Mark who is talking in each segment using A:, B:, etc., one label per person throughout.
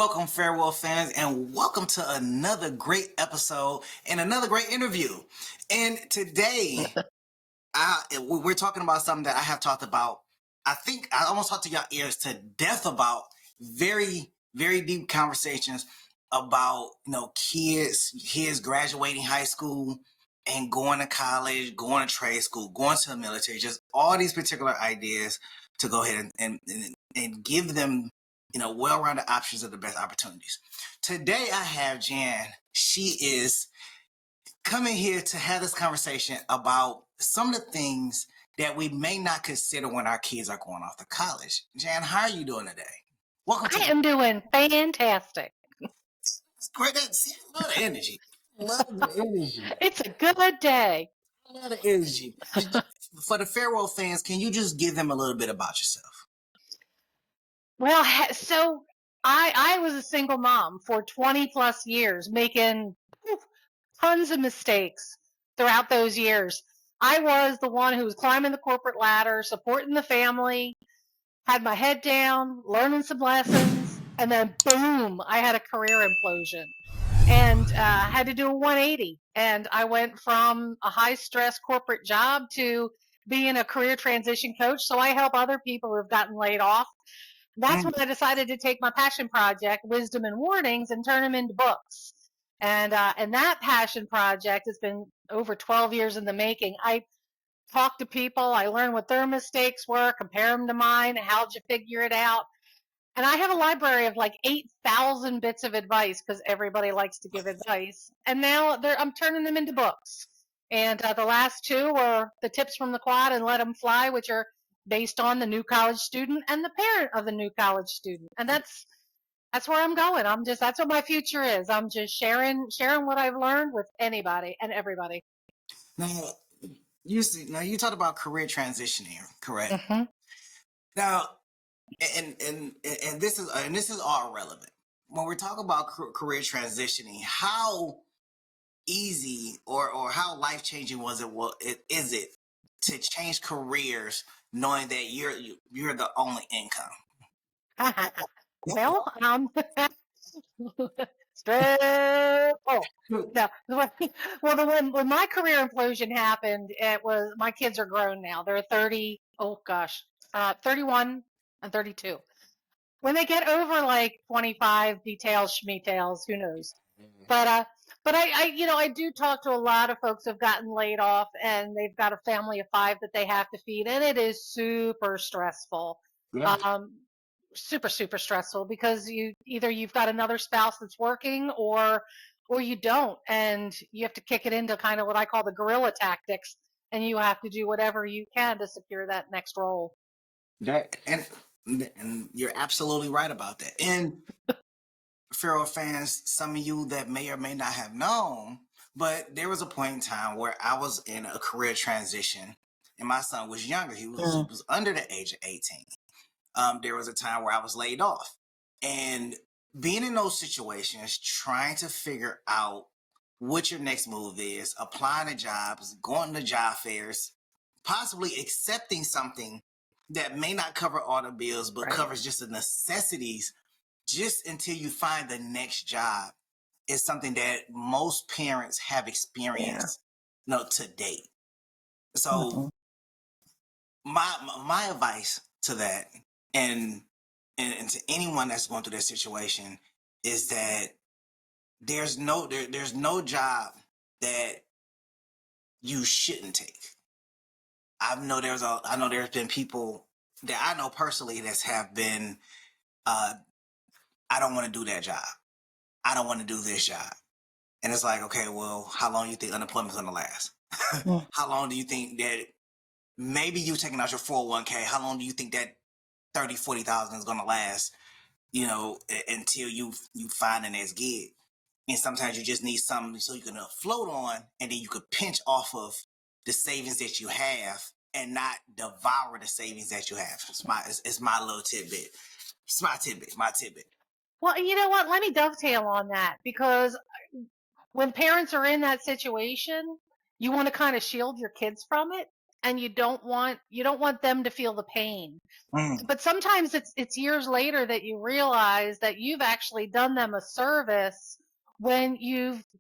A: Welcome, Farewell fans, and welcome to another great episode and another great interview. And today, we're talking about something that I have talked about. I think I almost talked to y'all ears to death about very, very deep conversations about kids graduating high school and going to college, going to trade school, going to the military, just all these particular ideas to go ahead and give them well-rounded options of the best opportunities. Today I have Jan. She is coming here to have this conversation about some of the things that we may not consider when our kids are going off to college. Jan, how are you doing today?
B: Welcome to I am doing fantastic.
A: It's great. I love the energy. Love the energy.
B: It's a good day.
A: I love the energy. For the Farewell fans, can you just give them a little bit about yourself?
B: Well, so I was a single mom for 20 plus years, making tons of mistakes throughout those years. I was the one who was climbing the corporate ladder, supporting the family, had my head down, learning some lessons, and then boom, I had a career implosion and had to do a 180. And I went from a high stress corporate job to being a career transition coach. So I help other people who have gotten laid off. That's when I decided to take my passion project, Wisdom and Warnings, and turn them into books. And that passion project has been over 12 years in the making. I talk to people, I learn what their mistakes were, compare them to mine, how'd you figure it out? And I have a library of like 8,000 bits of advice because everybody likes to give advice. And now I'm turning them into books. And the last two are the tips from the quad and let them fly, which are based on the new college student and the parent of the new college student. And that's where I'm going. That's what my future is. I'm just sharing what I've learned with anybody and everybody.
A: Now you talked about career transitioning, correct? Mm-hmm. Now, and this is all relevant when we're talking about career transitioning. How easy or how life-changing is it to change careers knowing that you're the only income?
B: Well, straight. Oh, no. Well, when my career implosion happened, it was my kids are grown now. They're 30. Oh gosh, 31 and 32. When they get over like 25, details, schmetails, who knows? But I do talk to a lot of folks who've gotten laid off and they've got a family of 5 that they have to feed, and it is super stressful. Yeah. Super, super stressful because you've got another spouse that's working or you don't, and you have to kick it into kind of what I call the guerrilla tactics, and you have to do whatever you can to secure that next role.
A: And you're absolutely right about that. And Farewell fans, some of you that may or may not have known, but there was a point in time where I was in a career transition and my son was younger. He was under the age of 18. There was a time where I was laid off, and being in those situations, trying to figure out what your next move is, applying to jobs, going to job fairs, possibly accepting something that may not cover all the bills, but covers just the necessities just until you find the next job is something that most parents have experienced, to date. So my advice to that and to anyone that's going through that situation is that there's no job that you shouldn't take. I know there's been people that I know personally that have been I don't want to do that job. I don't want to do this job. And it's like, okay, well, how long do you think unemployment's going to last? How long do you think that maybe you taking out your 401k? How long do you think that 30, 40,000 is going to last, until you find the next gig? And sometimes you just need something so you can float on, and then you could pinch off of the savings that you have and not devour the savings that you have. It's my little tidbit. It's my tidbit.
B: Well, you know what? Let me dovetail on that, because when parents are in that situation, you want to kind of shield your kids from it. and you don't want them to feel the pain.
A: Mm,
B: But sometimes it's years later that you realize that you've actually done them a service when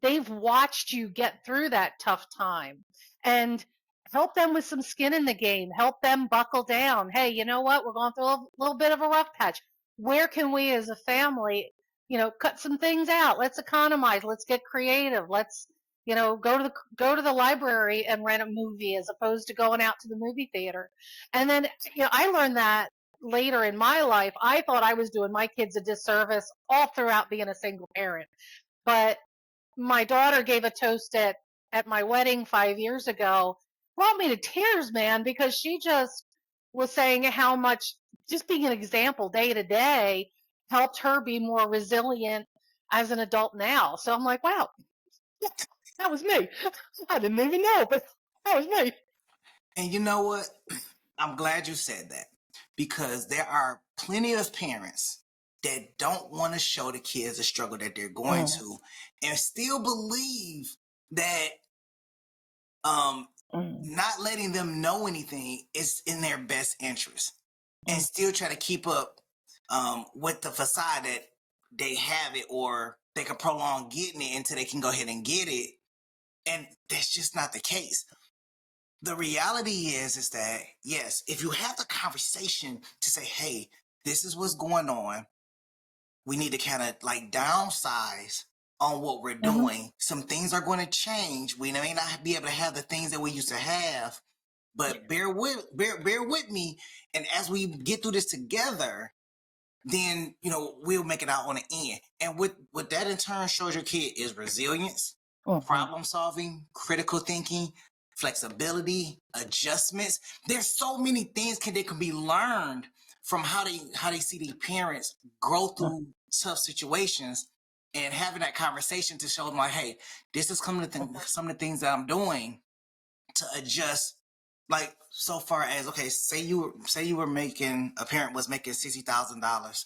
B: they've watched you get through that tough time, and help them with some skin in the game, help them buckle down. Hey, you know what, we're going through a little bit of a rough patch. Where can we as a family, cut some things out? Let's economize, let's get creative, let's go to the library and rent a movie as opposed to going out to the movie theater. And then I learned that later in my life. I thought I was doing my kids a disservice all throughout being a single parent. But my daughter gave a toast at my wedding 5 years ago, brought me to tears, man, because she just was saying how much just being an example day to day helped her be more resilient as an adult now. So I'm like, wow, yeah, that was me. I didn't even know, but that was me.
A: and you know what? I'm glad you said that, because there are plenty of parents that don't want to show the kids the struggle that they're going
B: Mm,
A: to, and still believe that um,
B: mm,
A: not letting them know anything is in their best interest, and
B: mm,
A: still try to keep up with the facade that they have it, or they can prolong getting it until they can go ahead and get it. And that's just not the case. The reality is that, yes, if you have the conversation to say, hey, this is what's going on, we need to kind of like downsize on what we're
B: mhm,
A: doing. Some things are going to change. We may not be able to have the things that we used to have,
B: yeah,
A: but bear with me. And as we get through this together, then we'll make it out on the end. And what that in turn shows your kid is resilience,
B: mhm,
A: problem solving, critical thinking, flexibility, adjustments. There's so many things that can be learned from how they see their parents grow
B: mm,
A: through tough situations, and having that conversation to show them like, hey, this is some of the things that I'm doing to adjust. Like, so far as, okay, say you were making, a parent was making $60,000,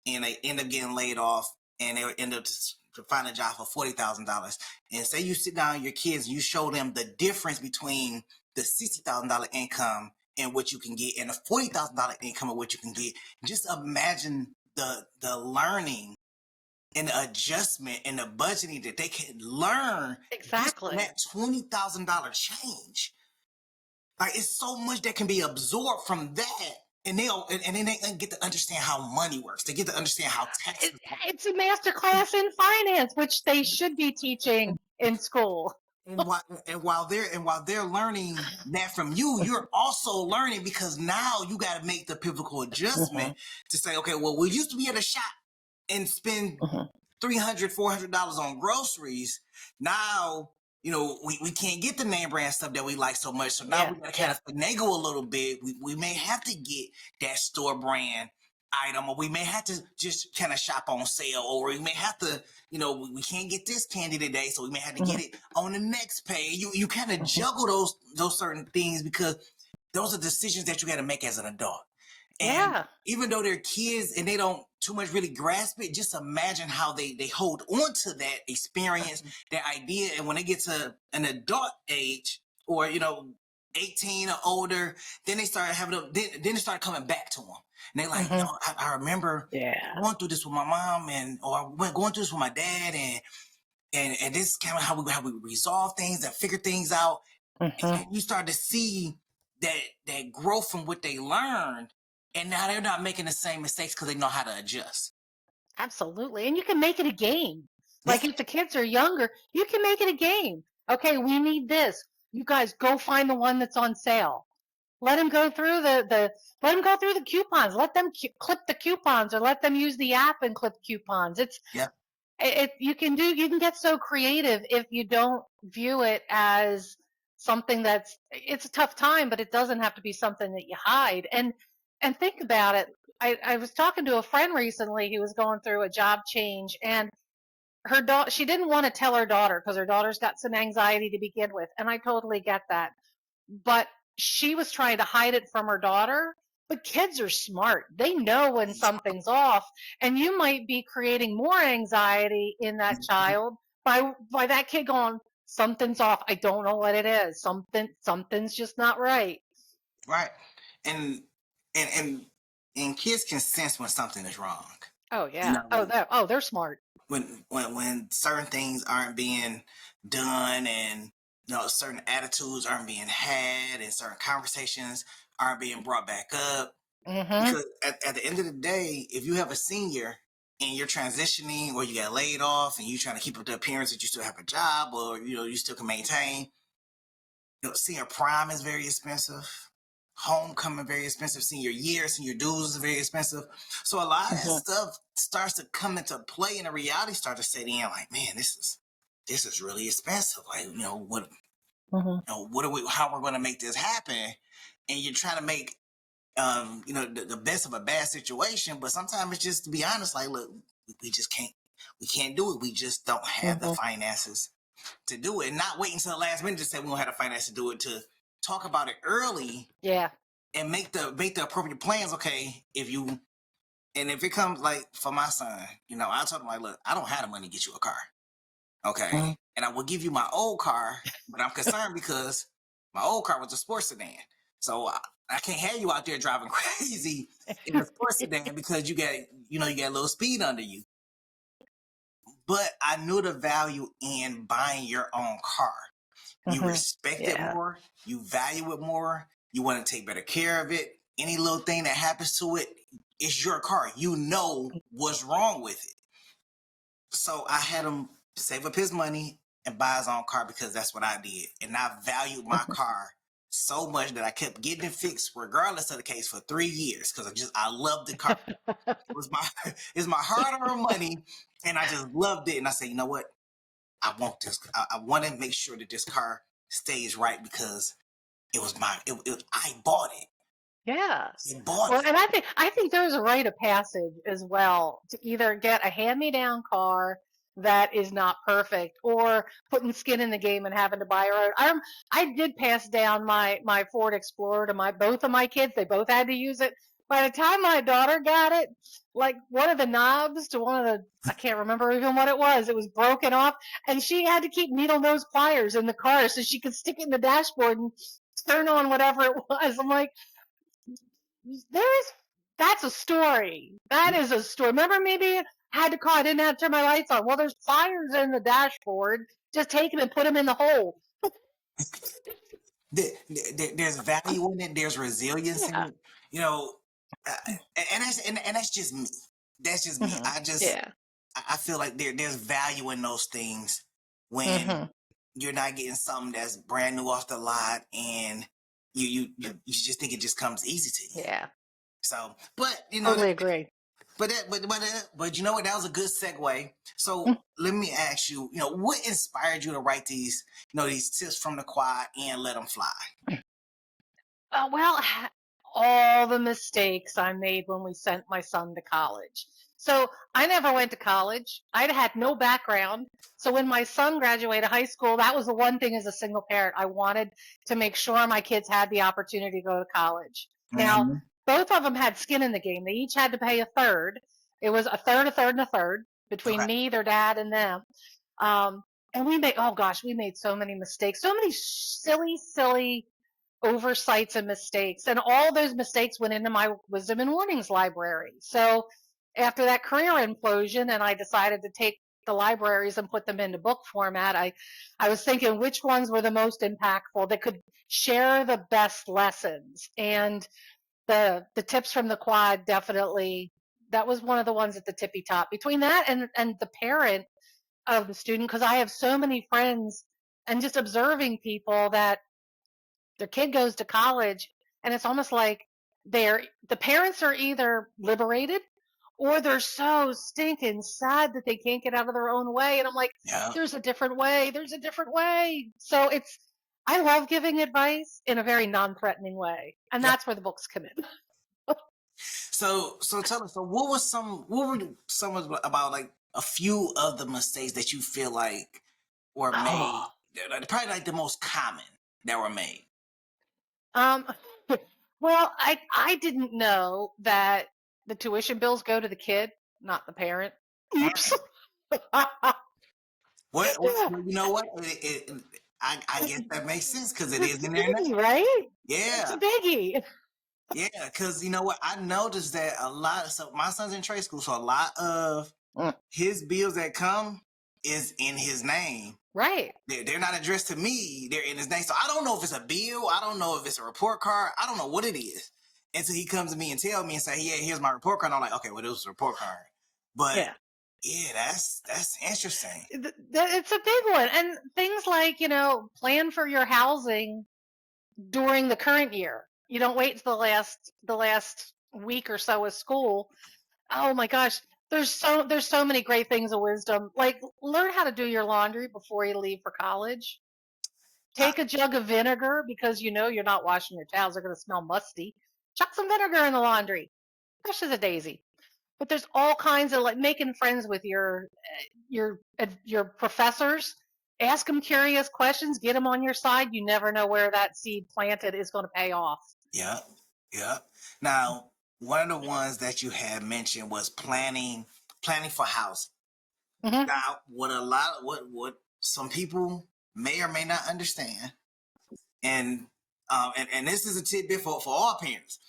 A: and they end up getting laid off, and they end up to find a job for $40,000. And say you sit down with your kids and you show them the difference between the $60,000 income and what you can get, and the $40,000 income and what you can get. Just imagine the learning and the adjustment and the budgeting that they can learn just from
B: exactly.
A: that $20,000 change. Like, it's so much that can be absorbed from that, and then they get to understand how money works. They get to understand how
B: It,
A: taxes work.
B: it's a master class in finance, which they should be teaching in school.
A: And while they're learning that from you, you're also learning, because now you got to make the pivotal adjustment
B: Mhm,
A: to say, okay, well, we used to be able to shop and spend
B: mhm,
A: $300, $400 on groceries. Now, we can't get the name brand stuff that we like so much. So now
B: yeah,
A: we gotta kind
B: yeah.
A: of finagle a little bit. We may have to get that store brand item, or we may have to just kind of shop on sale, or we may have to, we can't get this candy today, so we may have to get
B: Mhm,
A: it on the next page. You kind of
B: mhm,
A: juggle those certain things, because those are decisions that you got to make as an adult. And
B: yeah.
A: even though they're kids and they don't too much really grasp it, just imagine how they hold on to that experience,
B: Mhm,
A: that idea. And when they get to an adult age, or 18 or older, then they start then they start coming back to them. And they're like,
B: mhm,
A: I remember
B: yeah.
A: going through this with my mom, or I went going through this with my dad, and this is kind of how we resolve things and figure things out.
B: Mhm,
A: And you start to see that growth from what they learned, and now they're not making the same mistakes because they know how to adjust.
B: absolutely. And you can make it a game.
A: Yeah,
B: Like if the kids are younger, you can make it a game. Okay, we need this. You guys go find the one that's on sale. Let them go through let them go through the coupons. Let them clip the coupons, or let them use the app and clip coupons.
A: yeah,
B: You can get so creative if you don't view it as something it's a tough time, but it doesn't have to be something that you hide. And think about it. I was talking to a friend recently who was going through a job change, and her daughter, she didn't want to tell her daughter because her daughter's got some anxiety to begin with, and I totally get that. But she was trying to hide it from her daughter. But kids are smart. They know when something's off, and you might be creating more anxiety in that child by that kid going, something's off. I don't know what it is. Something's just not right.
A: Right. And and and and kids can sense when something is wrong.
B: Oh
A: You
B: yeah.
A: know,
B: They're smart.
A: when certain things aren't being done, and certain attitudes aren't being had, and certain conversations aren't being brought back up.
B: Mm-hmm.
A: Because at the end of the day, if you have a senior and you're transitioning, or you got laid off and you're trying to keep up the appearance that you still have a job, or you still can maintain, senior prime is very expensive. Homecoming very expensive. Senior year, senior dues is very expensive. So a lot of that
B: Mm-hmm.
A: stuff starts to come into play, and the reality starts to set in. Like, man, this is really expensive. Like,
B: Mm-hmm.
A: what are we? How we're going to make this happen? And you're trying to make the best of a bad situation. But sometimes it's just, to be honest, like, look, we just can't. We can't do it. We just don't have the
B: Mm-hmm.
A: finances to do it, and not wait until the last minute to say we don't have the finance to do it. To talk about it early
B: Yeah.
A: and make the appropriate plans. Okay, if it comes, like, for my son, I told him, like, look, I don't have the money to get you a car. Okay,
B: Mm-hmm.
A: and I will give you my old car, but I'm concerned because my old car was a sports sedan, so I can't have you out there driving crazy in a sports sedan because you got a little speed under you. But I knew the value in buying your own car. You
B: Mm-hmm.
A: respect it
B: Yeah.
A: more. You value it more. You want to take better care of it. Any little thing that happens to it, it's your car. You know what's wrong with it. So I had him save up his money and buy his own car because that's what I did. And I valued my car so much that I kept getting it fixed regardless of the case for 3 years, because I loved the car. It was my it's my hard-earned money, and I just loved it. And I said, you know what? I want this. I want to make sure that this car stays right because it was my. I bought it.
B: Yes.
A: I bought
B: Well,
A: it.
B: and I think there's a rite of passage as well to either get a hand-me-down car that is not perfect, or putting skin in the game and having to buy a road. I did pass down my Ford Explorer to my both of my kids. They both had to use it. By the time my daughter got it, like one of the knobs to one of the, I can't remember even what it was. It was broken off, and she had to keep needle nose pliers in the car so she could stick it in the dashboard and turn on whatever it was. I'm like, there's that's a story. That is a story. Remember, maybe had to call. I didn't have to turn my lights on. Well, there's pliers in the dashboard. Just take them and put them in the hole.
A: There's value in it. There's resilience in
B: Yeah.
A: it. You know, uh, and that's just me. That's just me.
B: Hmm. Yeah.
A: I feel like there's value in those things when
B: Hmm.
A: you're not getting something that's brand new off the lot, and you just think it just comes easy to you.
B: Yeah.
A: So, but
B: Totally agree.
A: but you know what? That was a good segue. So let me ask you, what inspired you to write these tips from the quad and let them fly?
B: Well, all the mistakes I made when we sent my son to college. So I never went to college. I had no background. So when my son graduated high school, that was the one thing as a single parent. I wanted to make sure my kids had the opportunity to go to college. Now,
A: Mm-hmm.
B: both of them had skin in the game. They each had to pay a third. It was a third, a third, and a third between
A: Okay.
B: me, their dad, and them. Um, and oh gosh, we made so many mistakes, so many silly, silly oversights and mistakes. And all those mistakes went into my wisdom and warnings library. So after that career implosion, and I decided to take the libraries and put them into book format, I was thinking which ones were the most impactful that could share the best lessons. And the tips from the quad, definitely, that was one of the ones at the tippy top. Between that and the parent of the student, because I have so many friends and just observing people that their kid goes to college, and it's almost like the parents are either liberated or they're so stinking sad that they can't get out of their own way. And I'm like,
A: Yeah.
B: there's a different way. There's a different way. So I love giving advice in a very non-threatening way, and
A: Yeah.
B: that's where the books come in.
A: So tell us. So what were some about, like, a few of the mistakes that you feel like were made?
B: Oh,
A: Probably like the most common that were made.
B: um, well, I didn't know that the tuition bills go to the kid, not the parent. Oops.
A: What you know what? I guess that makes sense because it
B: It's
A: is
B: a
A: in their
B: biggie,
A: name.
B: right? It's
A: Yeah,
B: a biggie.
A: yeah. Because you know what? I noticed that a lot. So my son's in trade school, so a lot of
B: Mm,
A: his bills that come is in his name.
B: right.
A: They're not addressed to me. They're in his name. So I don't know if it's a bill. I don't know if it's a report card. I don't know what it is. Until he comes to me and tell me and say, "Yeah, here's my report card." And I'm like, "Okay, well, it was a report card." But
B: Yeah.
A: yeah, that's interesting.
B: It's a big one. And things like, plan for your housing during the current year. You don't wait till the last week or so of school. Oh my gosh, there's so many great things of wisdom. Like learn how to do your laundry before you leave for college.
A: I,
B: Take a jug of vinegar because you know you're not washing your towels; they're going to smell musty. Chuck some vinegar in the laundry. Fresh as a daisy. But there's all kinds of like making friends with your professors. Ask them curious questions. Get them on your side. You never know where that seed planted is going to pay off.
A: yeah, yeah. Now, one of the ones that you had mentioned was planning for housing.
B: Hmm.
A: Now, what some people may or may not understand, and and this is a tidbit for all parents.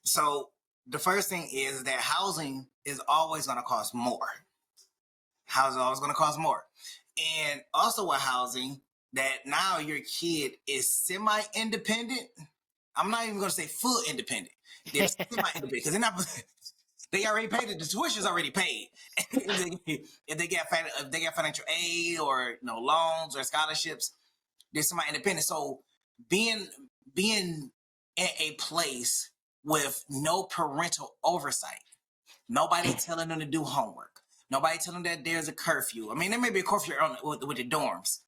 A: So the first thing is that housing is always going to cost more. Housing is always going to cost more, and also with housing that now your kid is semi-independent. I'm not even going to say full independent. They're semi-independent because they're not. They already paid it. The tuition's already paid. if they get financial aid or loans or scholarships, they're semi-independent. So being being in a place with no parental oversight, nobody telling them to do homework, nobody telling them that there's a curfew. I mean, there may be a curfew with the dorms,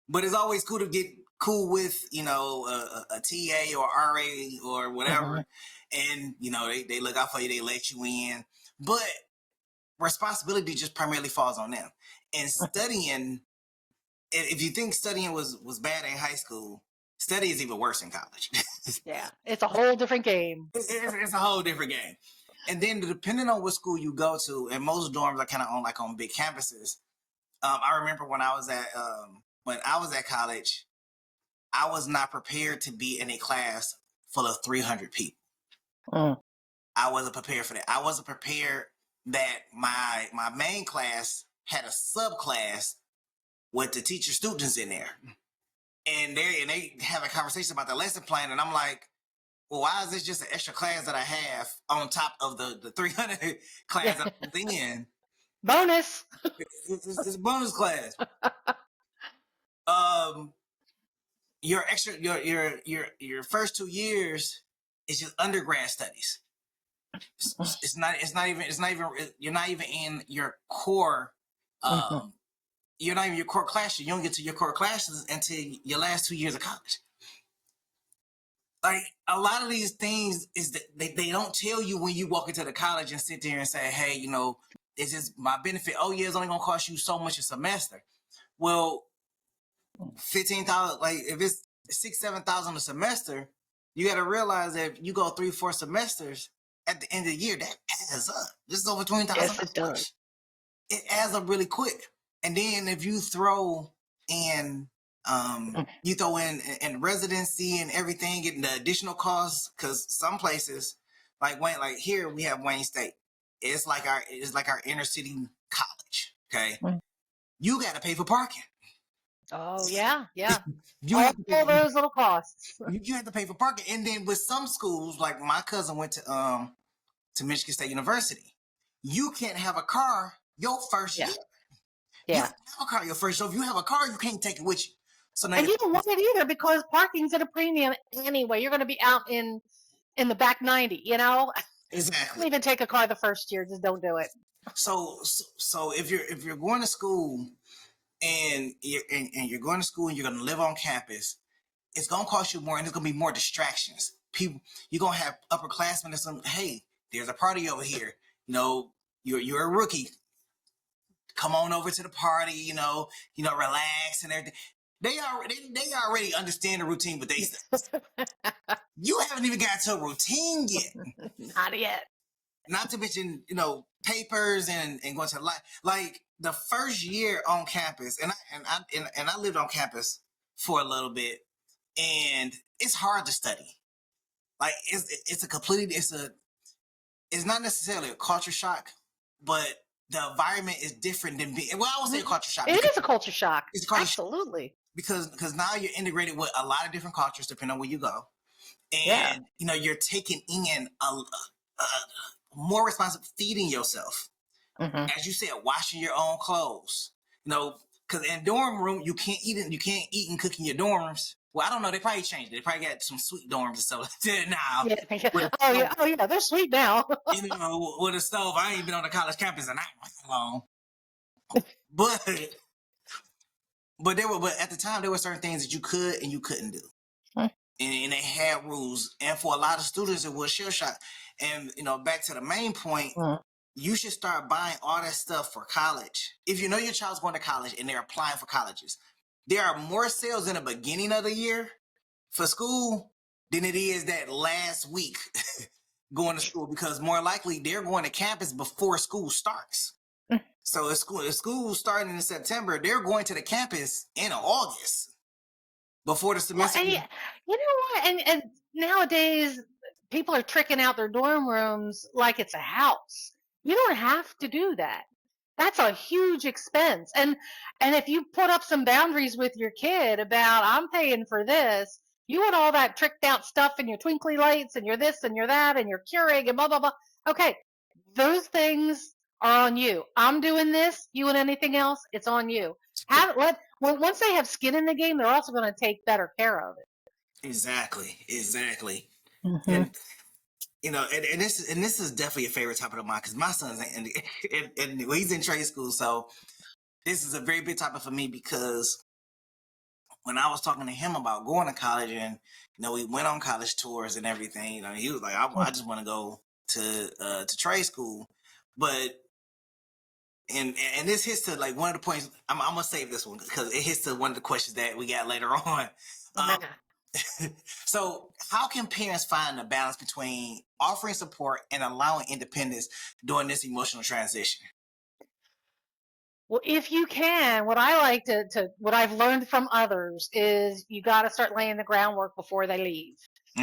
A: but it's always cool to get cool with a TA or RA or whatever, and they look out for you, they let you in, but responsibility just primarily falls on them. And studying, if you think studying was bad in high school, study is even worse in college.
B: Yeah, it's a whole different game.
A: It's a whole different game. And then depending on what school you go to, and most dorms are kind of on big campuses. I remember when I was at college, I was not prepared to be in a class full of 300 people.
B: Mm.
A: I wasn't prepared for that. I wasn't prepared that my main class had a subclass with the teacher students in there, and they have a conversation about the lesson plan, and I'm like, well, why is this just an extra class that I have on top of the 300 class that I was in?
B: Bonus.
A: It's a bonus class. Um, your extra your first 2 years is just undergrad studies. It's not even you're not even in your core. You're not even your core classes. You don't get to your core classes until your last 2 years of college. Like a lot of these things is that they don't tell you when you walk into the college and sit there and say, hey, it's just my benefit. Oh yeah, it's only gonna cost you so much a semester. Well, 15,000, like if it's 6,000-7,000 a semester, you got to realize that if you go 3-4 semesters at the end of the year, that adds up. This is over
B: Yes, it does.
A: $20,000. It adds up really quick. And then if you throw in in residency and everything, getting the additional costs, because some places like here we have Wayne State. It's like our inner city college. Okay, you got to pay for parking.
B: Oh yeah, yeah.
A: You
B: All
A: have to pay,
B: those little costs.
A: you have to pay for parking, and then with some schools, like my cousin went to Michigan State University, you can't have a car your first
B: Yeah,
A: year. You
B: yeah.
A: can't have a car your first. So if you have a car, you can't take it with you. So now
B: And you don't want it either because parking's at a premium anyway. You're going to be out in the back 90.
A: exactly.
B: Don't even take a car the first year. Just don't do it.
A: So if you're going to school and you're going to school and you're going to live on campus, it's going to cost you more, and there's going to be more distractions. People, you're going to have upperclassmen and some. Hey, there's a party over here. You're a rookie. Come on over to the party. Relax and everything. They already understand the routine, but you haven't even got to a routine yet.
B: Not yet.
A: Not to mention, papers and going to the like the first year on campus, and I lived on campus for a little bit, and it's hard to study. Like it's not necessarily a culture shock, but the environment is different than being. Well, I would say a culture shock.
B: It is a culture shock.
A: It's a culture
B: Absolutely.
A: shock because now you're integrated with a lot of different cultures depending on where you go,
B: Yeah.
A: and you're taking in a more responsible feeding yourself.
B: Mm-hmm.
A: As you said, washing your own clothes. Because in dorm room you can't eat and cook in your dorms. Well, I don't know. They probably changed it. They probably got some sweet dorms and stuff like that now.
B: Yeah.
A: Oh
B: yeah. Oh yeah. They're sweet now.
A: With a stove. I ain't been on a college campus in that long. But but at the time there were certain things that you could and you couldn't do. And they had rules. And for a lot of students it was shell shock. And back to the main point, you should start buying all that stuff for college. If you know your child's going to college and they're applying for colleges, there are more sales in the beginning of the year for school than it is that last week going to school, because more likely they're going to campus before school starts. So if school starting in September, they're going to the campus in August before the semester.
B: Well, you know what? And nowadays people are tricking out their dorm rooms like it's a house. You don't have to do that. That's a huge expense. And if you put up some boundaries with your kid about I'm paying for this, you want all that tricked out stuff and your twinkly lights and your this and your that and your Keurig and blah blah blah. Okay, those things are on you. I'm doing this. You want anything else? It's on you. Once they have skin in the game, they're also going to take better care of it.
A: Exactly.
B: Mm-hmm.
A: And and this is definitely a favorite topic of mine because my son's and he's in trade school, so this is a very big topic for me because when I was talking to him about going to college and we went on college tours and everything, he was like, I just want to go to trade school, but and this hits to like one of the points. I'm gonna save this one because it hits to one of the questions that we got later on. So how can parents find a balance between offering support and allowing independence during this emotional transition?
B: Well, if you can, what I like what I've learned from others is you got to start laying the groundwork before they leave.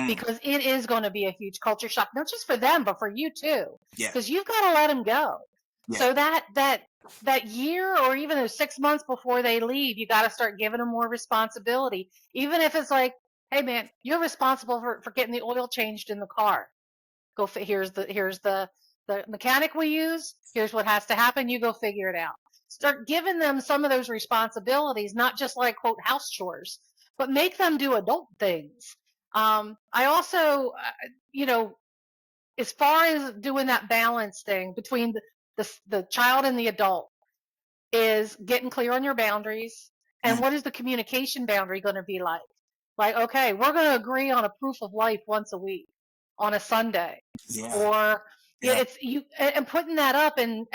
B: Because it is going to be a huge culture shock, not just for them, but for you too.
A: Yeah.
B: Because you've got to let them go. Yeah. So that year or even those 6 months before they leave, you got to start giving them more responsibility. Even if it's like, hey man, you're responsible for getting the oil changed in the car. Here's the mechanic we use. Here's what has to happen. You go figure it out. Start giving them some of those responsibilities, not just like quote house chores, but make them do adult things. I also, as far as doing that balance thing between the child and the adult, is getting clear on your boundaries and what is the communication boundary going to be like? Like, okay, we're going to agree on a proof of life once a week on a Sunday, or it's you and putting that up and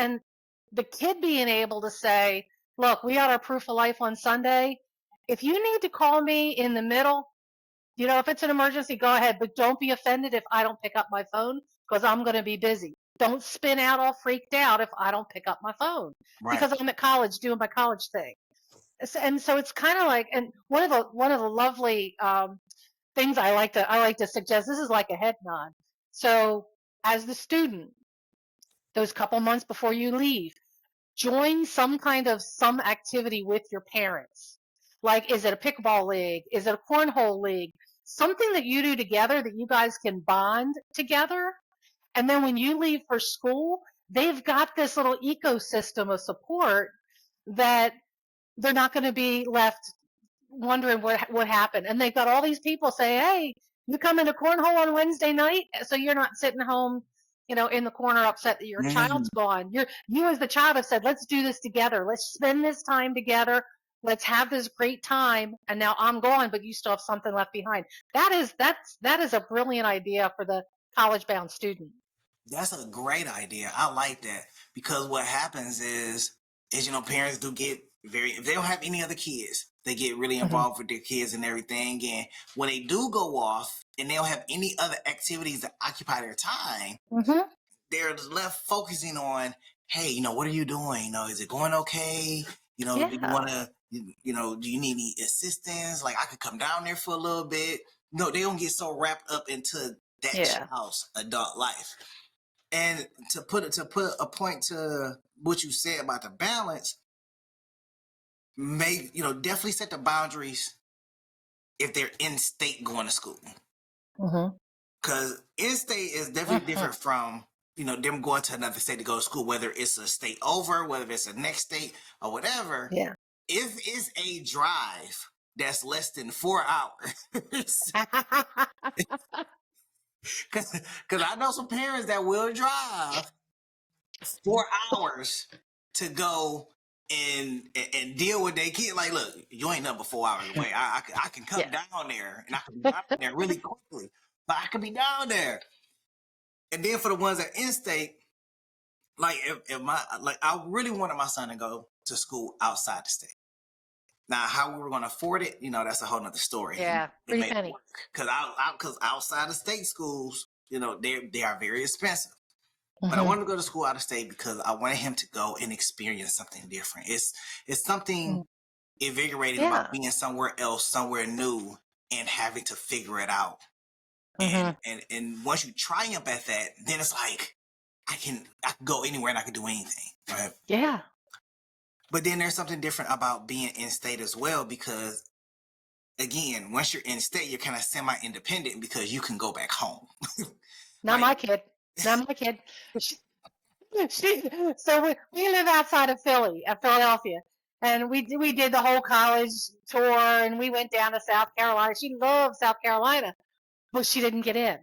B: the kid being able to say, look, we got our proof of life on Sunday. If you need to call me in the middle, if it's an emergency, go ahead, but don't be offended if I don't pick up my phone because I'm going to be busy. Don't spin out all freaked out if I don't pick up my phone because I'm at college doing my college thing. And so it's kind of like, and one of the lovely things I like to suggest, this is like a head nod. So as the student, those couple months before you leave, join some activity with your parents. Like, is it a pickleball league? Is it a cornhole league? Something that you do together that you guys can bond together. And then when you leave for school, they've got this little ecosystem of support that they're not going to be left wondering what happened. And they've got all these people say, hey, you come into cornhole on Wednesday night, so you're not sitting home, in the corner upset that your child's gone. You as the child have said, let's do this together. Let's spend this time together. Let's have this great time. And now I'm gone, but you still have something left behind. That is a brilliant idea for the college-bound student.
A: That's a great idea. I like that because what happens is parents do get if they don't have any other kids, they get really involved with their kids and everything. And when they do go off and they don't have any other activities that occupy their time, they're left focusing on, hey, what are you doing? Is it going okay? Do you want to, do you need any assistance? Like, I could come down there for a little bit. No, they don't get so wrapped up into that child's adult life. And to put a point to what you said about the balance, definitely set the boundaries if they're in state going to school. Because in state is definitely different from them going to another state to go to school, whether it's a state over, whether it's a next state or whatever.
B: Yeah.
A: If it's a drive that's less than 4 hours, because I know some parents that will drive 4 hours to go and deal with their kid. Like, look, you ain't nothing but 4 hours away. I can come down there and I can be down there really quickly, but I can be down there. And then for the ones that in state, like I really wanted my son to go to school outside the state. Now, how we were going to afford it, that's a whole nother story.
B: Yeah, pretty penny.
A: Because outside of state schools, they are very expensive. But I wanted to go to school out of state because I wanted him to go and experience something different. It's something invigorating about being somewhere else, somewhere new, and having to figure it out. And once you triumph at that, then it's like I can go anywhere and I can do anything, right?
B: Yeah.
A: But then there's something different about being in state as well, because again, once you're in state, you're kind of semi-independent because you can go back home.
B: Not my kid. Not my kid. So we live outside of Philadelphia, and we did the whole college tour, and we went down to South Carolina. She loved South Carolina, but she didn't get in.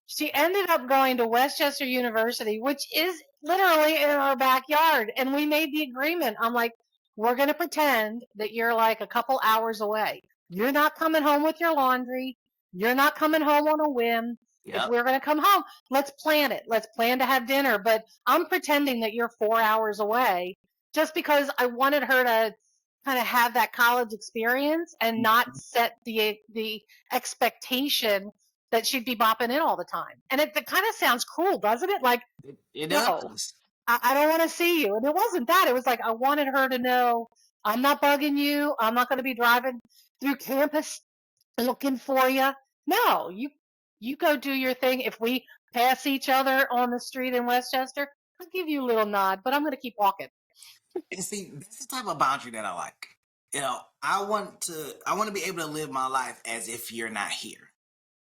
B: She ended up going to Westchester University, which is literally in our backyard. And we made the agreement. I'm like, we're going to pretend that you're like a couple hours away. You're not coming home with your laundry. You're not coming home on a whim. Yep. If we're going to come home, let's plan it. Let's plan to have dinner. But I'm pretending that you're 4 hours away just because I wanted her to kind of have that college experience and not set the expectation that she'd be bopping in all the time. And it kind of sounds cruel, doesn't it? Like,
A: it does.
B: I don't want to see you. And it wasn't that. It was like, I wanted her to know, I'm not bugging you. I'm not going to be driving through campus looking for you. No, you go do your thing. If we pass each other on the street in Westchester, I'll give you a little nod, but I'm going to keep walking.
A: And see, that's the type of boundary that I like. I want to be able to live my life as if you're not here.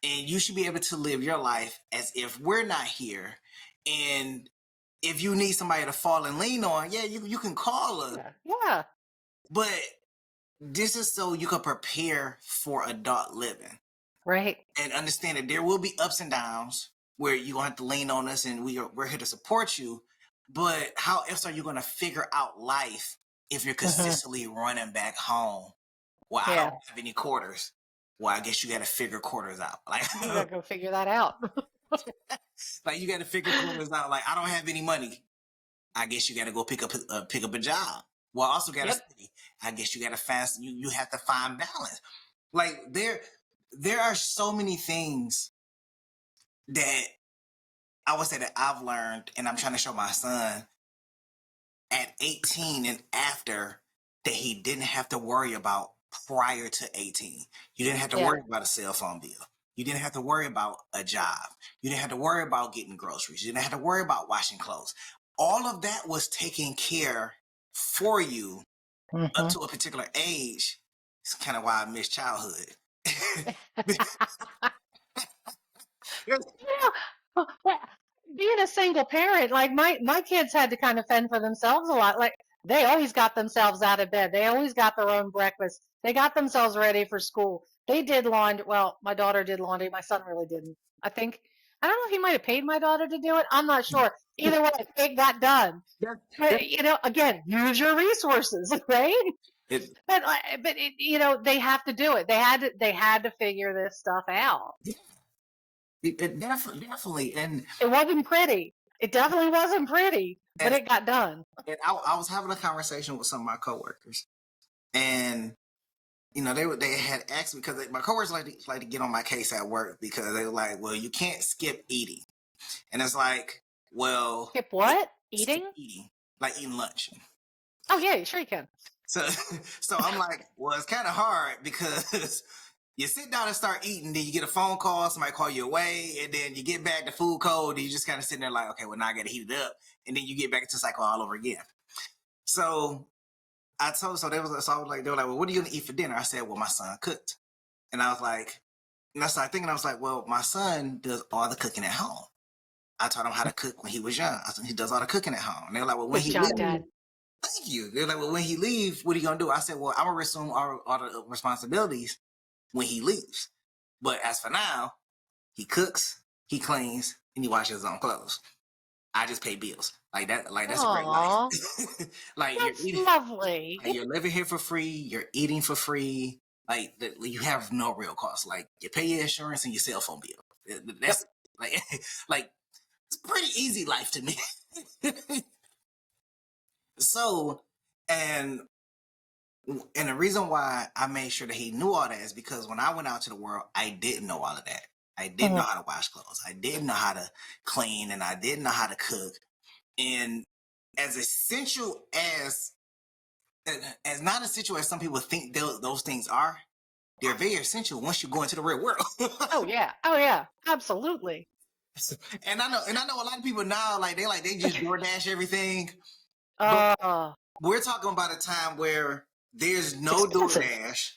A: And you should be able to live your life as if we're not here. And if you need somebody to fall and lean on, you can call us.
B: Yeah.
A: But this is so you can prepare for adult living.
B: Right.
A: And understand that there will be ups and downs where you're going to have to lean on us, and we're here to support you. But how else are you going to figure out life if you're consistently running back home? Well, I don't have any quarters. Well, I guess you got to figure quarters out. Like,
B: you got to go figure that out.
A: Like, you got to figure quarters out. Like, I don't have any money. I guess you got to go pick up a job. Well, I also got to study. I guess you got to you have to find balance. Like, there are so many things that I would say that I've learned, and I'm trying to show my son at 18 and after, that he didn't have to worry about prior to 18. You didn't have to worry about a cell phone bill. You didn't have to worry about a job. You didn't have to worry about getting groceries. You didn't have to worry about washing clothes. All of that was taken care for you up to a particular age. It's kind of why I miss childhood.
B: Being a single parent, like my kids had to kind of fend for themselves a lot. Like, they always got themselves out of bed. They always got their own breakfast. They got themselves ready for school. They did laundry. Well, my daughter did laundry. My son really didn't. I don't know if he might have paid my daughter to do it. I'm not sure. Either way, it got done. But, again, use your resources, right? But they have to do it. They had to figure this stuff out.
A: It definitely, and
B: it wasn't pretty. It definitely wasn't pretty, but it got done.
A: And I was having a conversation with some of my coworkers, and they had asked me, because my coworkers like to get on my case at work, because they were like, well, you can't skip eating. And it's like, well,
B: skip what? Eating?
A: eating, like eating lunch.
B: Oh yeah, sure you can.
A: So, so I'm like, well, it's kind of hard because you sit down and start eating, then you get a phone call, somebody call you away, and then you get back to food cold, and you just kind of sitting there like, okay, well now I got to heat it up, and then you get back into the cycle all over again. So I told, so they was, so I was like, they were like, well, what are you gonna eat for dinner? I said, well, my son cooked, and I was like, and I started thinking, I was like, well, my son does all the cooking at home. I taught him how to cook when he was young. I said, he does all the cooking at home. And they were like, well, when
B: Good
A: he
B: job,
A: leaves,
B: Dad.
A: thank you. They're like, well, when he leaves, what are you gonna do? I said, well, I'm gonna assume all the responsibilities when he leaves. But as for now, he cooks, he cleans, and he washes his own clothes. I just pay bills. Like that, like that's a great
B: Aw,
A: life. Like you're
B: that's
A: eating,
B: lovely.
A: like you're living here for free, you're eating for free. Like you have no real cost. Like you pay your insurance and your cell phone bill.
B: Yep.
A: That's like like it's a pretty easy life to me. So, and and the reason why I made sure that he knew all that is because when I went out to the world, I didn't know all of that. I didn't know
B: Mhm.
A: how to wash clothes. I didn't know how to clean, and I didn't know how to cook. And as essential as not essential as some people think those things are, they're very essential once you go into the real world.
B: Oh yeah. Oh yeah. Absolutely.
A: And I know a lot of people now they just DoorDash everything, but
B: Uh,
A: we're talking about a time where there's
B: it's
A: no
B: expensive.
A: DoorDash,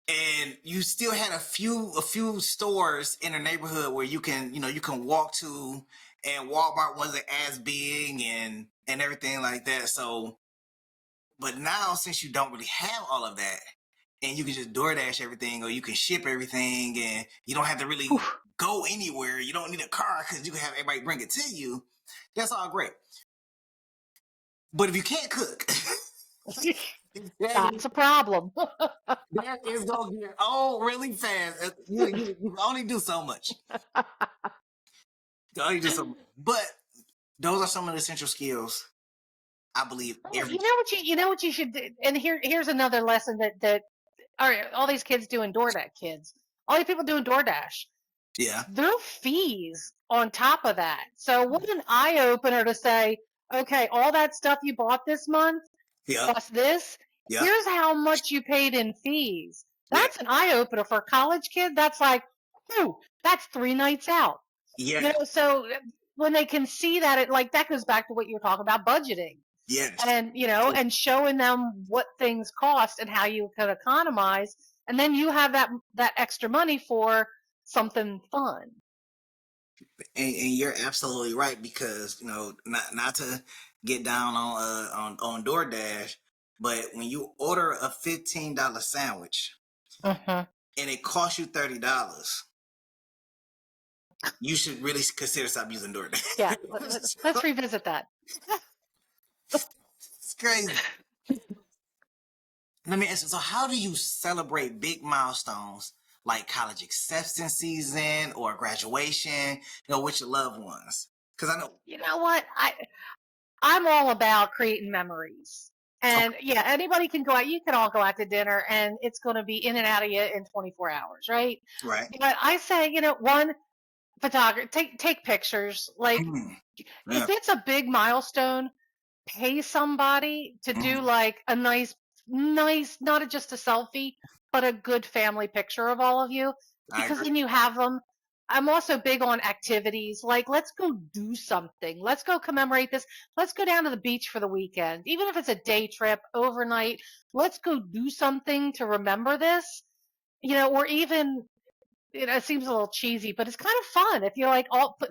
A: and you still had a few stores in the neighborhood where you can walk to, and Walmart wasn't as big and everything like that. So, but now since you don't really have all of that, and you can just DoorDash everything, or you can ship everything, and you don't have to
B: Whew.
A: really go anywhere. You don't need a car because you can have everybody bring it to you. That's all great. But if you can't cook,
B: That's a problem.
A: that is gonna get old really fast. You can only do so much. You can only do so much. But those are some of the essential skills I believe
B: Oh,
A: every
B: you know what you should do, and here's another lesson that all these kids doing DoorDash kids, all these people doing DoorDash,
A: yeah
B: there are fees on top of that. So what an eye opener to say, okay, all that stuff you bought this month
A: yeah
B: plus this,
A: yeah
B: here's how much you paid in fees.
A: yeah
B: That's an eye opener for a college kid. That's like, whew, that's 3 nights out.
A: yeah
B: So when they can see that, it like that goes back to what you were talking about budgeting
A: yes
B: and and showing them what things cost and how you can economize, and then you have that extra money for something fun.
A: and you're absolutely right because not to get down on DoorDash, but when you order a $15 sandwich
B: Hmm.
A: and it costs you $30, you should really consider stop using
B: Yeah,
A: DoorDash.
B: let's revisit that.
A: It's crazy. Let me ask you, so how do you celebrate big milestones like college acceptance season or graduation, with your loved ones? Because I know.
B: You know what? I'm all about creating memories. And
A: Okay,
B: yeah, anybody can go out. You can all go out to dinner and it's going to be in and out of you in 24 hours, right?
A: right.
B: But I say, one, photographer, take pictures. Like
A: Mm, yeah.
B: if it's a big milestone, pay somebody to do
A: Mm,
B: like a nice, not just a selfie, but a good family picture of all of you,
A: I
B: because
A: agree.
B: then you have them. I'm also big on activities. Like, let's go do something. Let's go commemorate this. Let's go down to the beach for the weekend. Even if it's a day trip, overnight, let's go do something to remember this. Or even it seems a little cheesy, but it's kind of fun if you like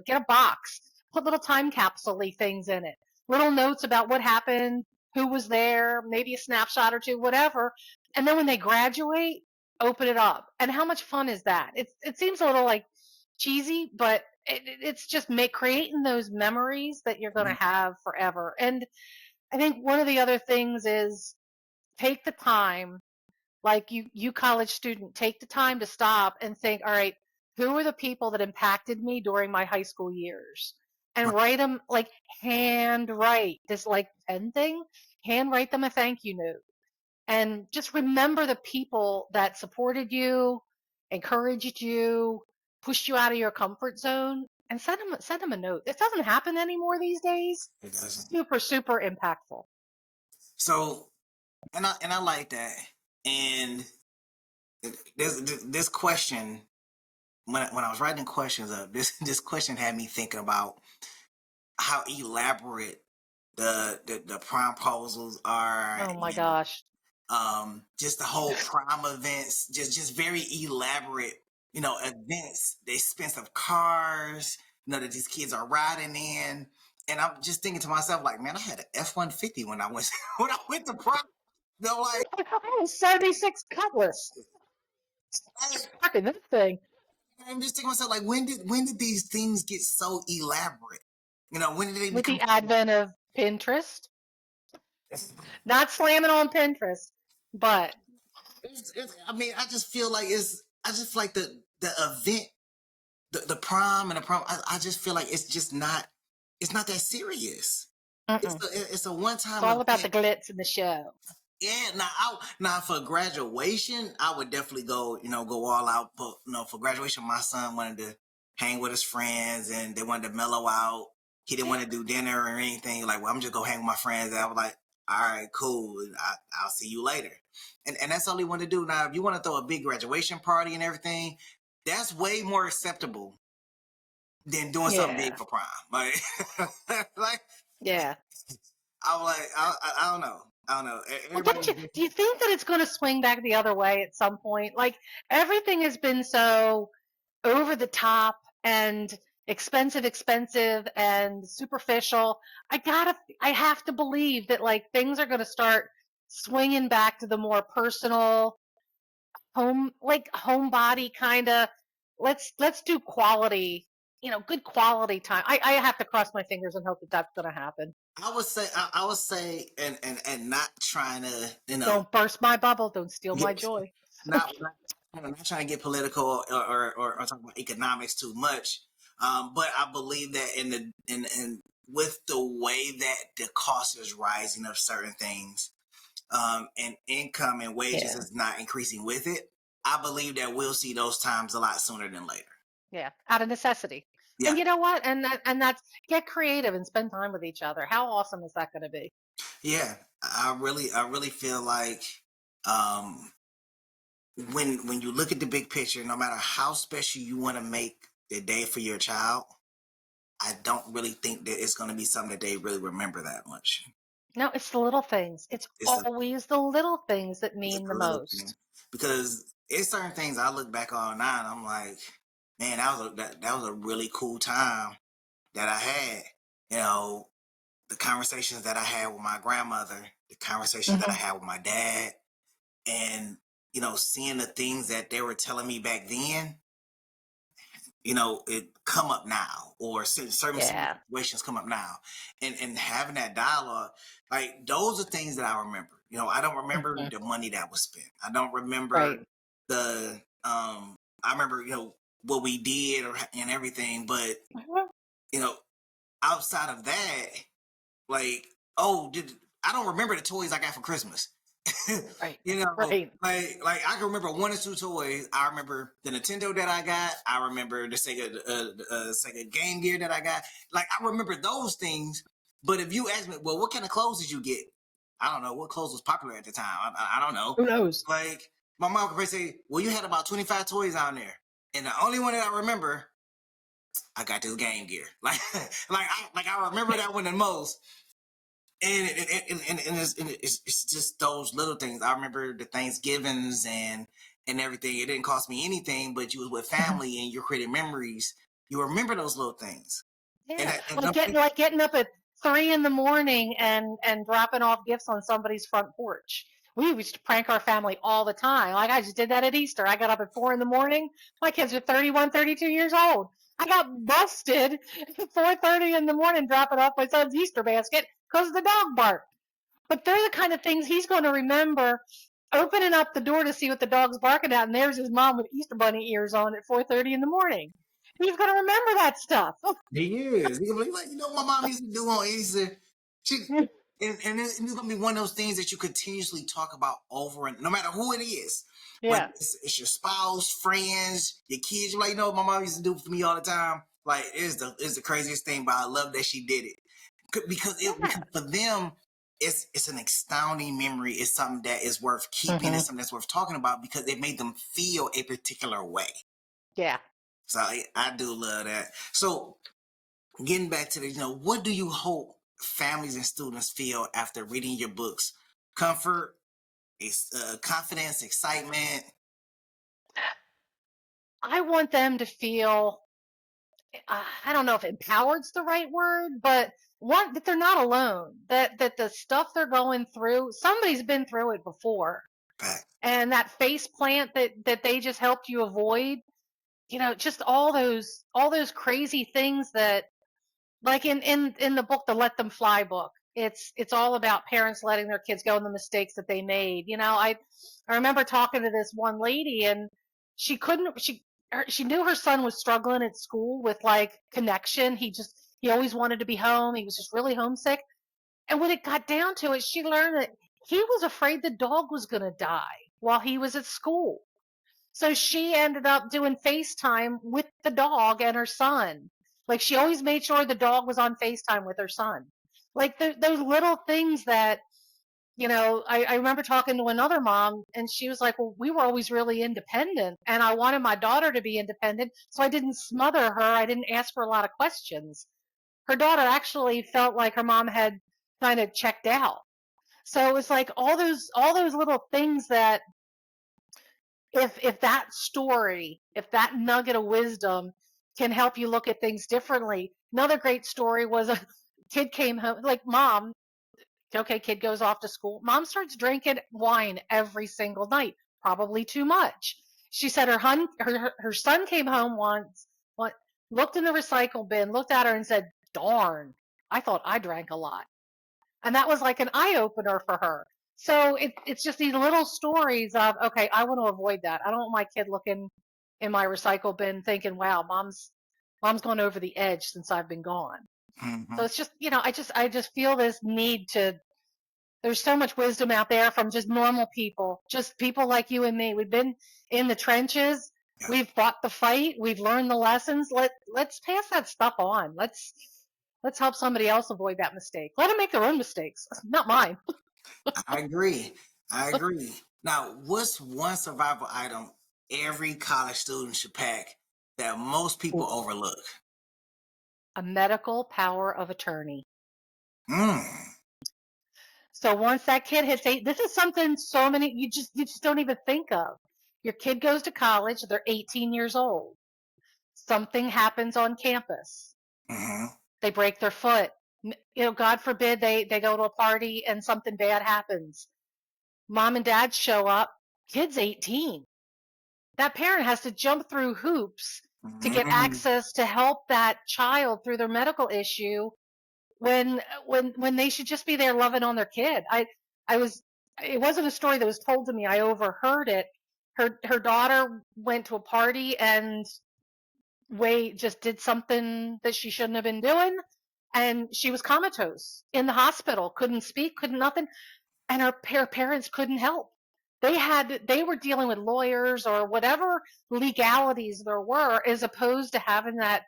B: get a box, put little time capsule things in it, little notes about what happened, who was there, maybe a snapshot or two, whatever. And then when they graduate, open it up. And how much fun is that? It seems a little like cheesy, but it's just creating those memories that you're going to
A: Mhm.
B: have forever. And I think one of the other things is take the time, like you college student, take the time to stop and think, all right, who are the people that impacted me during my high school years, and
A: Right.
B: write them, like hand write this like pen thing, hand write them a thank you note, and just remember the people that supported you, encouraged you, pushed you out of your comfort zone, and send them a note. It doesn't happen anymore these days.
A: It doesn't.
B: Super, super impactful.
A: So, and I like that. And this question, when I was writing questions up, this question had me thinking about how elaborate the promposals are,
B: Oh my
A: and
B: gosh.
A: just the whole prom events, just very elaborate, events, the expensive cars, that these kids are riding in. And I'm just thinking to myself, like, man, I had an F-150 when I went when I went to prom. Like,
B: I was 76 Cutlass. Fucking this thing.
A: I'm just thinking to myself, like, when did these things get so elaborate? When did they
B: With
A: become?
B: the advent of Pinterest. Not slamming on Pinterest, but
A: I mean, I just feel like the event, the prom and the prom. I just feel like it's not that serious. It's a one
B: it's
A: time
B: all about the
A: event.
B: glitz and the show.
A: Yeah, now for graduation, I would definitely go all out. But for graduation, my son wanted to hang with his friends and they wanted to mellow out. He didn't want to do dinner or anything. Like, well, I'm just go hang with my friends. And I was like, all right, cool. I'll see you later. And that's all he wanted to do. Now, if you want to throw a big graduation party and everything, that's way more acceptable than doing something big
B: Yeah.
A: for prom. Like, like
B: Yeah.
A: I'm like, I don't know. I don't know.
B: Well,
A: Everybody,
B: do you think that it's going to swing back the other way at some point? Like everything has been so over the top and expensive and superficial. I have to believe that like things are going to start swinging back to the more personal homebody kind of. Let's do quality, good quality time. I have to cross my fingers and hope that that's going to happen.
A: I would say, and not trying to,
B: Don't burst my bubble. Don't steal my
A: get
B: joy.
A: not trying to get political or talk about economics too much. But I believe that in with the way that the cost is rising of certain things, and income and wages
B: Yeah.
A: is not increasing with it, I believe that we'll see those times a lot sooner than later.
B: Yeah, out of necessity.
A: Yeah,
B: And you know what? And that's get creative and spend time with each other. How awesome is that going to be?
A: yeah. I really feel like, um, when you look at the big picture, no matter how special you want to make the day for your child, I don't really think that it's going to be something that they really remember that much.
B: No, it's the little things. It's
A: It's the,
B: always the little things that
A: it's
B: mean
A: the
B: the
A: little thing,
B: most.
A: because it's certain things I look back on now and I'm like, man, that was a really cool time that I had. You know, the conversations that I had with my grandmother, the conversations that I
B: Hmm.
A: had with my dad, and seeing the things that they were telling me back then, it come up now, or certain
B: Yeah.
A: situations come up now, and having that dialogue, like those are things that I remember. I don't remember
B: Hmm.
A: the money that was spent. I don't remember
B: Right.
A: the I remember what we did and everything, but
B: Mhm.
A: you know outside of that, like, oh, I don't remember the toys I got for Christmas.
B: Right.
A: you know,
B: Right.
A: like I can remember one or two toys. I remember the Nintendo that I got. I remember the Sega Game Gear that I got. Like, I remember those things. But if you ask me, well, what kind of clothes did you get? I don't know what clothes was popular at the time. I don't know.
B: Who knows?
A: Like, my mom could say, well, you had about 25 toys on there, and the only one that I remember, I got this Game Gear. I remember that one the most. And it's just those little things. I remember the Thanksgivings and everything. It didn't cost me anything, but you was with
B: Mhm.
A: family and you're creating memories. You remember those little things. And,
B: Yeah.
A: that, and
B: Like
A: don't
B: getting
A: think,
B: like getting up at 3 in the morning and dropping off gifts on somebody's front porch. We used to prank our family all the time. Like I just did that at Easter. I got up at 4 in the morning. My kids are 31, 32 years old. I got busted at 4:30 in the morning dropping off my son's Easter basket because the dog barked. But they're the kind of things he's going to remember. Opening up the door to see what the dog's barking at, and there's his mom with Easter bunny ears on at 4:30 in the morning. He's going to remember that stuff.
A: he is. He gonna be like, what my mom used to do on Easter? She it's gonna be one of those things that you continuously talk about over, and no matter who it is, whether
B: Yeah.
A: it's your spouse, friends, your kids, you're like, what my mom used to do for me all the time. Like it's the craziest thing, but I love that she did it because
B: Yeah.
A: for them it's an astounding memory. It's something that is worth keeping. It's something that's worth talking about because it made them feel a particular way.
B: Yeah.
A: So I do love that. So getting back to the, what do you hope families and students feel after reading your books? Comfort, confidence, excitement.
B: I want them to feel, I don't know if empowered's the right word, but one, that they're not alone, that the stuff they're going through, somebody's been through it before.
A: Back.
B: And that face plant that they just helped you avoid, just all those crazy things that, like in the book, the Let Them Fly book, it's all about parents letting their kids go and the mistakes that they made. I remember talking to this one lady, and she couldn't she knew her son was struggling at school with like connection. He always wanted to be home. He was just really homesick. And when it got down to it, she learned that he was afraid the dog was going to die while he was at school. So she ended up doing FaceTime with the dog and her son. Like, she always made sure the dog was on FaceTime with her son. Like, those little things that, I remember talking to another mom, and she was like, well, we were always really independent, and I wanted my daughter to be independent, so I didn't smother her. I didn't ask her a lot of questions. Her daughter actually felt like her mom had kind of checked out. So it was like all those little things that, if that story, if that nugget of wisdom can help you look at things differently. Another great story was a kid came home, like, mom, okay, kid goes off to school. Mom starts drinking wine every single night, probably too much. She said her son came home once, what, looked in the recycle bin, looked at her and said, darn, I thought I drank a lot. And that was like an eye opener for her. So it's just these little stories of, okay, I want to avoid that. I don't want my kid looking in my recycle bin thinking, wow, mom's gone over the edge since I've been gone.
A: Mm-hmm.
B: So it's just, I just feel this need to, there's so much wisdom out there from just normal people, just people like you and me. We've been in the trenches.
A: Yeah.
B: We've fought the fight. We've learned the lessons. Let's pass that stuff on. Let's help somebody else avoid that mistake. Let them make their own mistakes, not mine.
A: I agree. I agree. Now, what's one survival item every college student should pack that most people overlook?
B: A medical power of attorney.
A: Mm.
B: So once that kid hits eight, this is something so many you just don't even think of. Your kid goes to college, they're 18 years old. Something happens on campus.
A: Mm-hmm.
B: They break their foot. God forbid they go to a party and something bad happens. Mom and dad show up. Kid's 18. That parent has to jump through hoops to get
A: Mm-hmm.
B: access to help that child through their medical issue when they should just be there loving on their kid. I was It wasn't a story that was told to me. I overheard it. Her daughter went to a party and Way just did something that she shouldn't have been doing, and she was comatose in the hospital, couldn't speak, couldn't nothing, and her parents couldn't help. They were dealing with lawyers or whatever legalities there were, as opposed to having that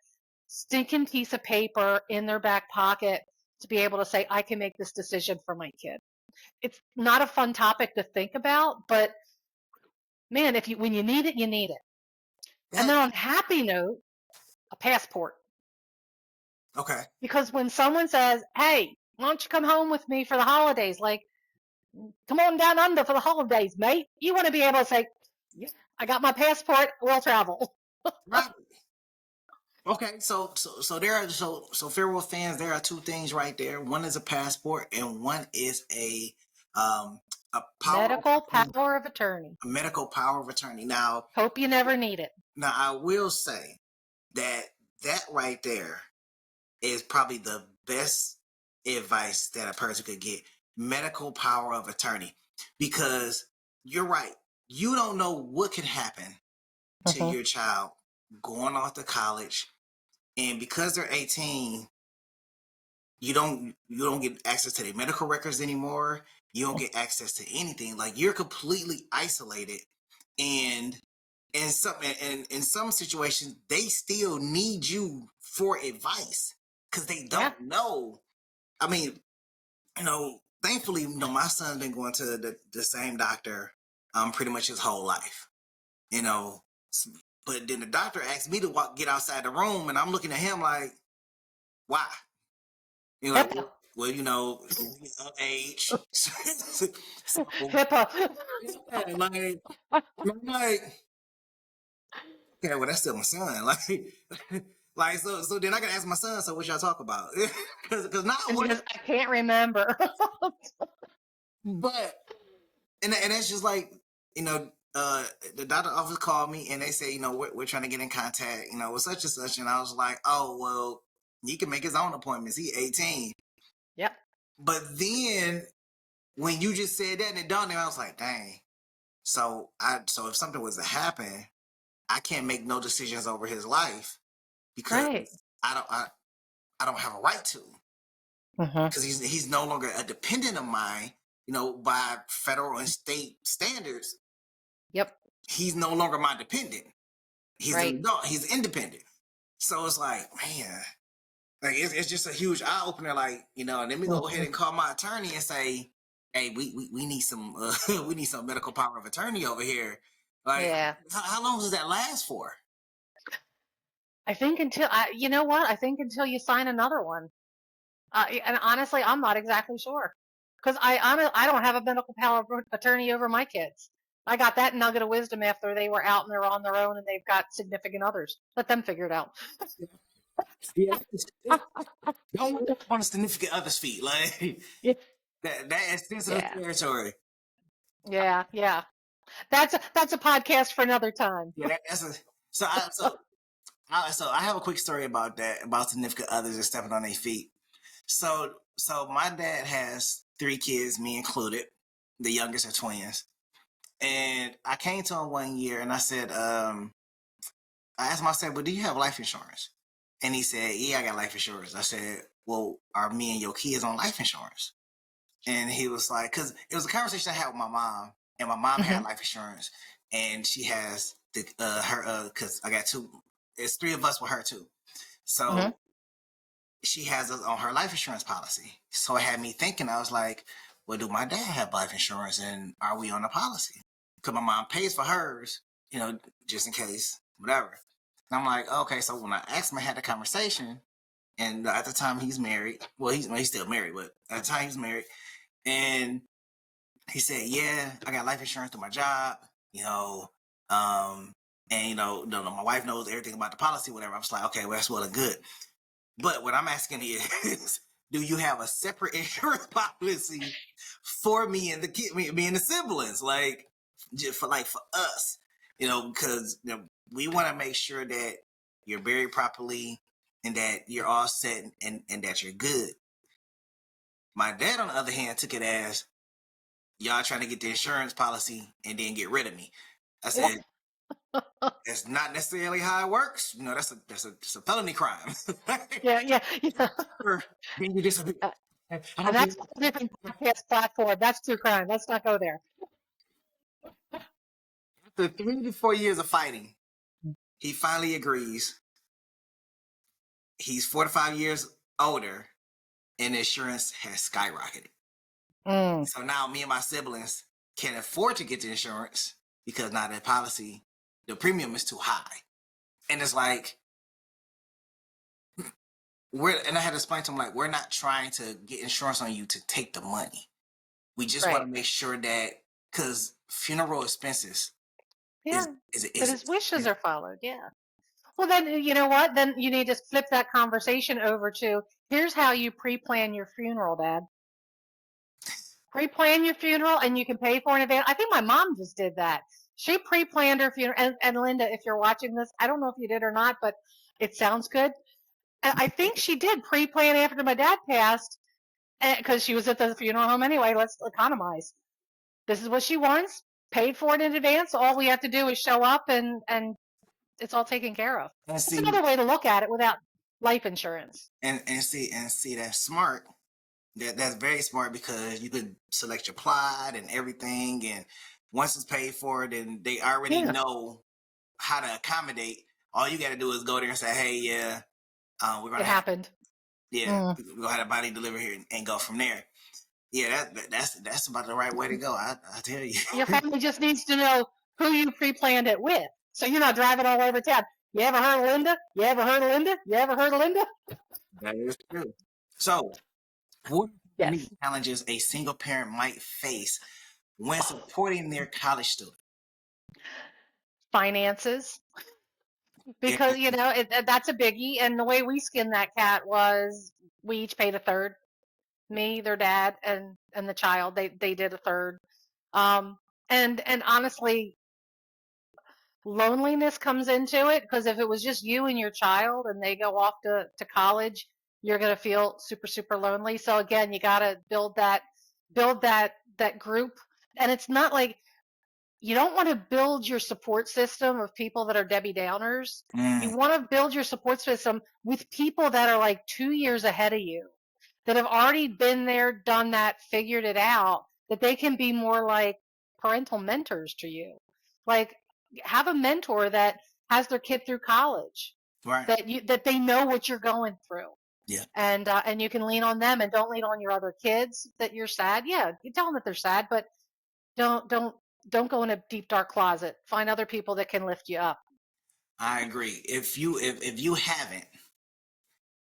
B: stinking piece of paper in their back pocket to be able to say, I can make this decision for my kid. It's not a fun topic to think about, but man, if you when you need it, you need it. And
A: That
B: then on a happy note, a passport.
A: okay.
B: Because when someone says, hey, why don't you come home with me for the holidays? Like, come on down under for the holidays, mate. You want to be able to say, yeah, I got my passport, we'll travel.
A: Right. Okay. So there are so Farewell fans, there are two things right there. One is a passport, and one is a power of
B: Medical
A: attorney,
B: power of attorney.
A: a medical power of attorney.
B: Hope you never need it.
A: Now I will say that that right there is probably the best advice that a person could get. Medical power of attorney, because you're right. You don't know what could happen to
B: Mhm.
A: your child going off to college, and because they're 18, you don't get access to their medical records anymore. You don't get access to anything. Like, you're completely isolated, and in some situations, they still need you for advice because they don't know. I mean, thankfully, my son's been going to the same doctor pretty much his whole life. But then the doctor asked me to get outside the room, and I'm looking at him like, why? Like,
B: HIPAA.
A: well, of age. So,
B: HIPAA.
A: yeah, I'm like, okay, well, that's still my son. Like, so then I can ask my son, so what y'all talk about? Because not
B: And
A: what,
B: because I can't remember.
A: but, and that's just like, the doctor office called me and they say, we're trying to get in contact, with such and such. And I was like, oh, well, he can make his own appointments. He's 18.
B: Yep.
A: But then when you just said that and it dawned on me, I was like, dang. So if something was to happen, I can't make no decisions over his life because
B: Right.
A: I don't have a right to, because he's no longer a dependent of mine. By federal and state standards,
B: Yep.
A: he's no longer my dependent. He's an
B: Right.
A: adult. He's independent. So it's like, man, like it's just a huge eye opener. Like, and let me go ahead and call my attorney and say, hey, we need some we need some medical power of attorney over here. Like,
B: Yeah.
A: how long does that last for?
B: I think you know what? I think until you sign another one. And honestly, I'm not exactly sure because I don't have a medical power of attorney over my kids. I got that nugget of wisdom after they were out and they're on their own and they've got significant others. Let them figure it out.
A: Yeah, don't put that on a significant other's feet. Like
B: Yeah.
A: that is sensitive territory.
B: Yeah. Yeah. That's a podcast for another time.
A: Yeah, that's a so I have a quick story about that, about significant others and stepping on their feet. So my dad has 3 kids, me included. The youngest are twins. And I came to him one year and I said, I asked him, I said, well, do you have life insurance? And he said, yeah, I got life insurance. I said, well, are me and your kids on life insurance? And he was like, because it was a conversation I had with my mom, and my mom had life insurance, and she has because I got 2, it's 3 of us with her too. So she has us on her life insurance policy. So it had me thinking, I was like, well, do my dad have life insurance, and are we on a policy? Because my mom pays for hers, just in case, whatever. And I'm like, okay. So when I asked him, I had the conversation, and at the time he's married. Well, he's still married, but at the time he's married. And he said, yeah, I got life insurance through my job, and my wife knows everything about the policy, whatever. I was like, okay, well, that's well and good. But what I'm asking is, do you have a separate insurance policy for me and the kid, me and the siblings, like just for us, because we want to make sure that you're buried properly and that you're all set and that you're good. My dad, on the other hand, took it as y'all trying to get the insurance policy and then get rid of me. I said, that's not necessarily how it works. That's a felony crime.
B: Yeah.
A: Being disobedient.
B: And that's a different podcast platform. That's true crime. Let's not go there.
A: After 3 to 4 years of fighting, he finally agrees. He's 4 to 5 years older, and insurance has skyrocketed. So now me and my siblings can't afford to get the insurance because now that policy, the premium is too high. And it's like, and I had to explain to him, like, we're not trying to get insurance on you to take the money. We just want to make sure that, because funeral expenses
B: that his wishes are followed. Yeah. Well, then you know what? Then you need to flip that conversation over to here's how you pre-plan your funeral, Dad. Pre-plan your funeral, and you can pay for an event. I think my mom just did that. She pre-planned her funeral. And Linda, if you're watching this, I don't know if you did or not, but it sounds good. And I think she did pre-plan after my dad passed, because she was at the funeral home anyway. Let's economize. This is what she wants. Paid for it in advance. All we have to do is show up, and it's all taken care of. It's another way to look at it without life insurance.
A: And see that's smart. That's very smart, because you could select your plot and everything, and once it's paid for, then they already know how to accommodate, all you got to do is go there and say, hey, yeah, we're gonna
B: It
A: have,
B: happened.
A: we're gonna have a body delivered here and go from there. Yeah, that's about the right way to go. I tell you.
B: Your family just needs to know who you pre-planned it with, so you're not driving all over town. You ever heard of Linda? You ever heard of Linda? You ever heard of Linda?
A: That is true. So, what
B: Yes.
A: challenges a single parent might face when supporting their college student?
B: Finances,
A: Yeah.
B: because that's a biggie. And the way we skinned that cat was we each paid a third. Me, their dad, and the child. They did a third. And honestly, loneliness comes into it, because if it was just you and your child and they go off to college, you're going to feel super super lonely. So again, you got to build that group. And it's not like, you don't want to build your support system of people that are Debbie Downers. You
A: Mm,
B: want to build your support system with people that are like 2 years ahead of you, that have already been there, done that, figured it out, that they can be more like parental mentors to you. Like, have a mentor that has their kid through college,
A: right.
B: that they know what you're going through.
A: Yeah.
B: And you can lean on them, and don't lean on your other kids that you're sad. Yeah, you tell them that they're sad, but don't don't don't go in a deep dark closet. Find other people that can lift you up.
A: I agree. If you haven't,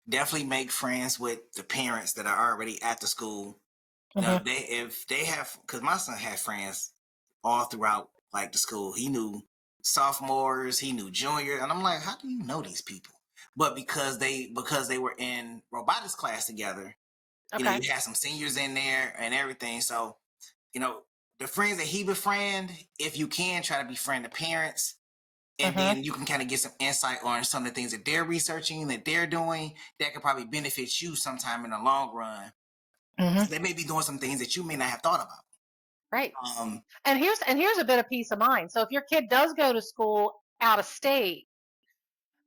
A: definitely make friends with the parents that are already at the school. You know,
B: Mm-hmm.
A: if they have, because my son had friends all throughout like the school. He knew sophomores, he knew juniors, and I'm like, how do you know these people? But because they were in robotics class together, you know,
B: Okay.
A: you had some seniors in there and everything. So, you know, the friends that he befriend, if you can, try to befriend the parents, and
B: Mm-hmm.
A: then you can kind of get some insight on some of the things that they're researching, that they're doing, that could probably benefit you sometime in the long run.
B: Mm-hmm.
A: They may be doing some things that you may not have thought about.
B: Right.
A: Um,
B: And here's a bit of peace of mind. So if your kid does go to school out of state,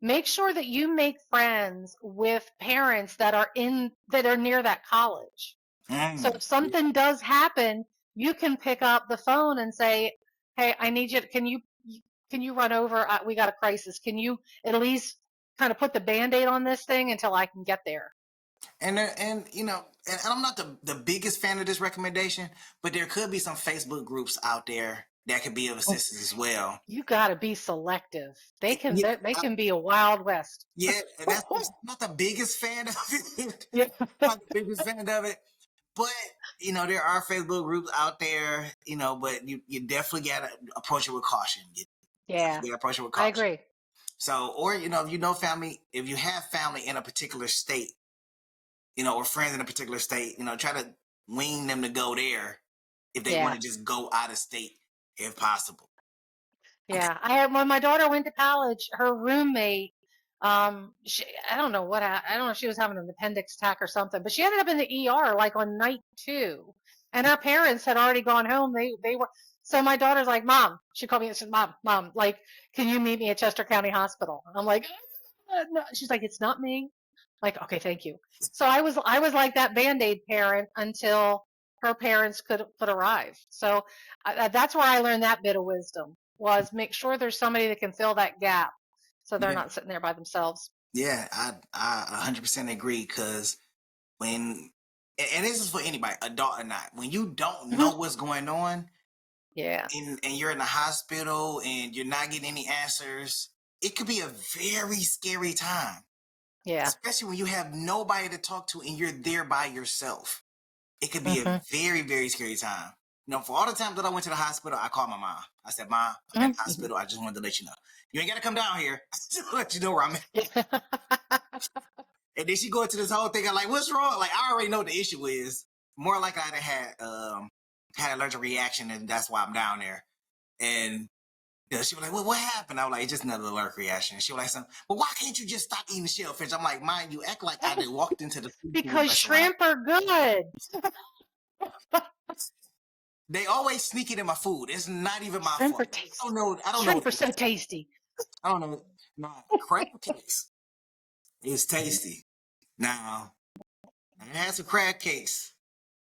B: make sure that you make friends with parents that are near that college. So if
A: yeah.
B: something does happen, you can pick up the phone and say, "Hey, I need you. Can you run over? We got a crisis. Can you at least kind of put the band-aid on this thing until I can get there?"
A: And you know, and I'm not the biggest fan of this recommendation, but there could be some Facebook groups out there that could be of assistance as well.
B: You got to be selective. They can
A: Yeah,
B: they can be a wild west.
A: yeah, and that's I'm not the biggest fan of it.
B: Yeah.
A: I'm not the biggest fan of it, but you know, there are Facebook groups out there, you know, but you definitely gotta approach it with caution. You
B: Yeah,
A: definitely gotta approach it with
B: I
A: caution.
B: agree.
A: So, or you know, if you know family, if you have family in a particular state, you know, or friends in a particular state, you know, try to wing them to go there if they want
B: Yeah.
A: to just go out of state if possible. Okay.
B: Yeah, when my daughter went to college, her roommate, I don't know I don't know if she was having an appendix attack or something, but she ended up in the ER like on night two, and her parents had already gone home. They were So my daughter's like, "Mom," she called me and said, "Mom, like, can you meet me at Chester County Hospital?" I'm like, No." She's like, "It's not me." Like, okay, thank you. So I was like that Band-Aid parent until her parents could arrive. So that's where I learned that bit of wisdom, was make sure there's somebody that can fill that gap, so they're
A: Yeah.
B: not sitting there by themselves.
A: Yeah, I 100% agree because when, and this is for anybody, adult or not, when you don't
B: Mhm.
A: know what's going on
B: Yeah,
A: and you're in the hospital and you're not getting any answers, it could be a very scary time,
B: yeah.
A: especially when you have nobody to talk to and you're there by yourself. It could be a
B: Hmm.
A: very, very scary time. You know, for all the times that I went to the hospital, I called my mom. I said, "Mom, I'm at the
B: Hmm.
A: hospital. I just wanted to let you know. You ain't got to come down here. Just to let you know where I'm at."
B: Yeah.
A: And then she go into this whole thing. I'm like, "What's wrong?" Like, I already know what the issue is. More like I'd had had an allergic reaction, and that's why I'm down there. And she was like, "Well, what happened?" I was like, "It's just another allergic reaction." She was like, "Well, why can't you just stop eating shellfish?" I'm like, "Mind you, act like I did walked into the seafood
B: Because
A: restaurant.
B: shrimp are good.
A: They always sneak it in my food. It's not even my
B: Shrimp are
A: fault. I
B: tasty.
A: don't know. I don't know what
B: Shrimp are
A: it
B: so
A: is.
B: tasty.
A: I don't know. No, crab cakes is tasty. Now, I had some crab cakes,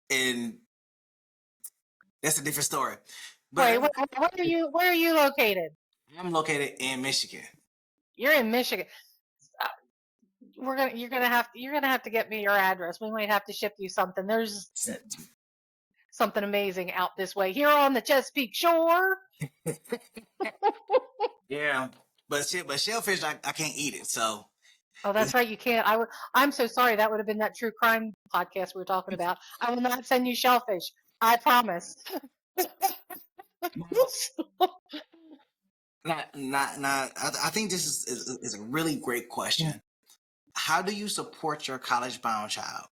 A: and that's a different story. But
B: Wait, where are you located?
A: I'm located in Michigan.
B: You're in Michigan. Uh, you're gonna have to get me your address. We might have to ship you something. There's something amazing out this way here on the Chesapeake Shore.
A: Yeah, but shellfish, I can't eat it. So
B: Oh, that's right. You can't. I'm so sorry. That would have been that true crime podcast we were talking about. I will not send you shellfish. I promise.
A: not. I think this is a really great question. How do you support your college bound child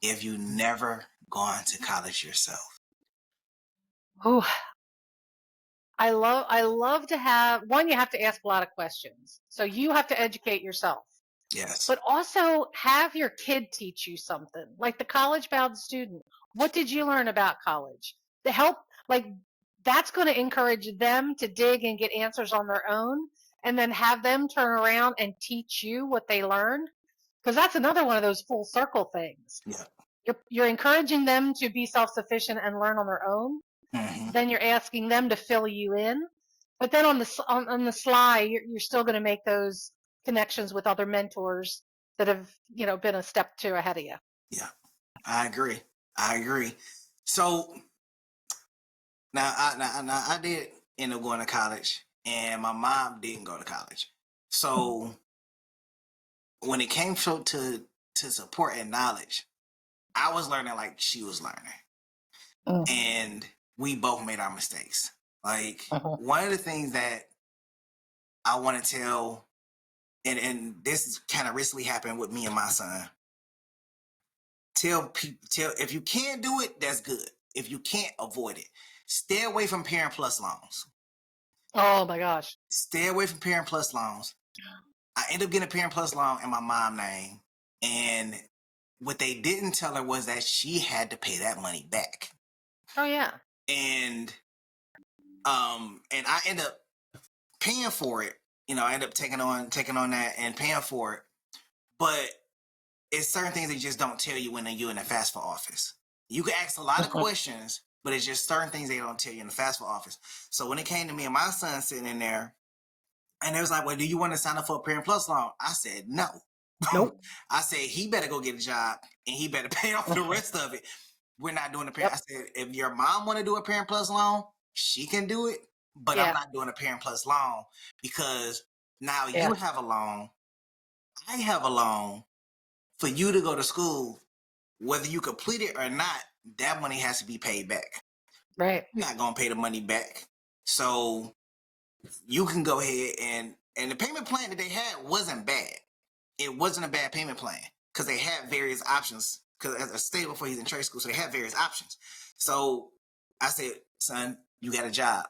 A: if you never gone to college yourself?
B: Oh, I love to have one. You have to ask a lot of questions, so you have to educate yourself.
A: Yes.
B: But also have your kid teach you something, like the college bound student. What did you learn about college? To help, like, that's going to encourage them to dig and get answers on their own, and then have them turn around and teach you what they learned. Because that's another one of those full circle things.
A: Yeah.
B: You're encouraging them to be self sufficient and learn on their own.
A: Mm-hmm.
B: Then you're asking them to fill you in. But then on the sly, you're still going to make those connections with other mentors that have been a step two ahead of you.
A: Yeah, I agree. I agree. So now I did end up going to college, and my mom didn't go to college. So when it came to support and knowledge, I was learning like she was learning, and we both made our mistakes. Like one of the things that I want to tell, and this kind of recently happened with me and my son. Tell if you can't do it, that's good. If you can't, avoid it. Stay away from Parent Plus loans.
B: Oh my gosh.
A: Stay away from Parent Plus loans. I ended up getting a Parent Plus loan in my mom's name, and what they didn't tell her was that she had to pay that money back.
B: Oh yeah.
A: And I end up paying for it. I end up taking on that and paying for it. But it's certain things they just don't tell you when you're in the FAFSA office. You can ask a lot of questions, but it's just certain things they don't tell you in the FAFSA office. So when it came to me and my son sitting in there, and they was like, well, do you want to sign up for a Parent Plus loan? I said, no.
B: Nope.
A: I said, he better go get a job, and he better pay off the rest of it. We're not doing a Parent. I said, if your mom want to do a Parent Plus loan, she can do it, but I'm not doing a Parent Plus loan, because now you have a loan, I have a loan. For you to go to school, whether you complete it or not, that money has to be paid back.
B: Right.
A: You're not going to pay the money back. So you can go ahead and the payment plan that they had wasn't bad. It wasn't a bad payment plan because they had various options. Because as I stated before, he's in trade school, so they had various options. So I said, son, you got a job.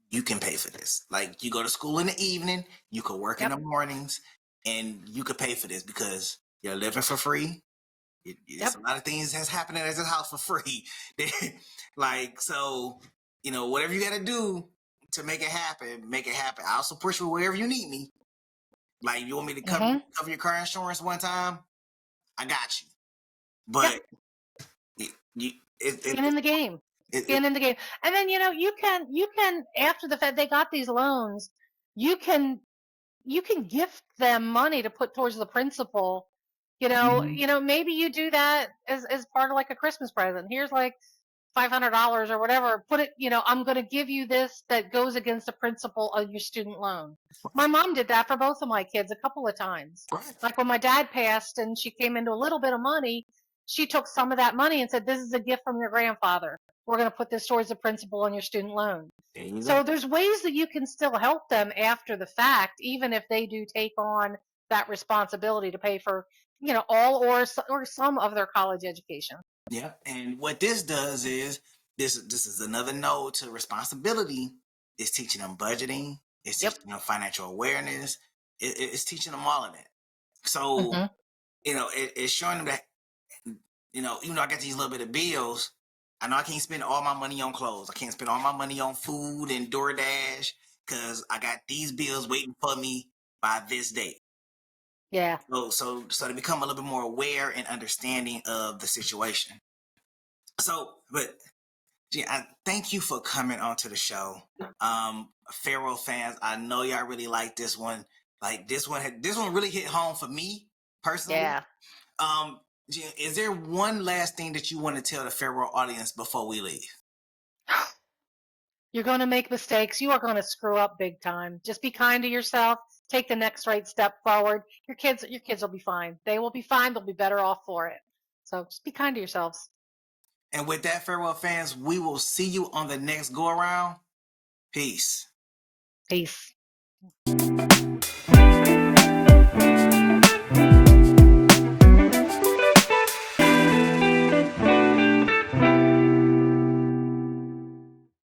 A: You can pay for this. Like, you go to school in the evening, you could work in the mornings, and you could pay for this because you're living for free. It's a lot of things that's happening at this house for free. Like, so, whatever you got to do to make it happen, make it happen. I'll support you wherever you need me. Like, you want me to cover your car insurance one time? I got you. But
B: skin in the game. Skin in the game. And then, you can after the fact they got these loans, you can gift them money to put towards the principal. Maybe you do that as part of like a Christmas present. Here's like $500 or whatever. Put it, I'm going to give you this that goes against the principal of your student loan. My mom did that for both of my kids a couple of times. Like when my dad passed and she came into a little bit of money, she took some of that money and said, this is a gift from your grandfather. We're going to put this towards the principal on your student loan. So there's ways that you can still help them after the fact, even if they do take on that responsibility to pay for, all or some of their college education.
A: Yeah, and what this does is this is another node to responsibility. It's teaching them budgeting. It's teaching them financial awareness. It's teaching them all of that. So it's showing them that even though I got these little bit of bills, I know I can't spend all my money on clothes. I can't spend all my money on food and DoorDash because I got these bills waiting for me by this date.
B: Yeah.
A: So to become a little bit more aware and understanding of the situation. So, but Thank you for coming onto the show. Farewell fans, I know y'all really like this one. Like this one really hit home for me personally.
B: Yeah.
A: Jen, is there one last thing that you want to tell the Farewell audience before we leave?
B: You're going to make mistakes. You are going to screw up big time. Just be kind to yourself. Take the next right step forward. Your kids will be fine. They will be fine. They'll be better off for it. So just be kind to yourselves.
A: And with that, Farewell fans, we will see you on the next go around. Peace.
B: Peace.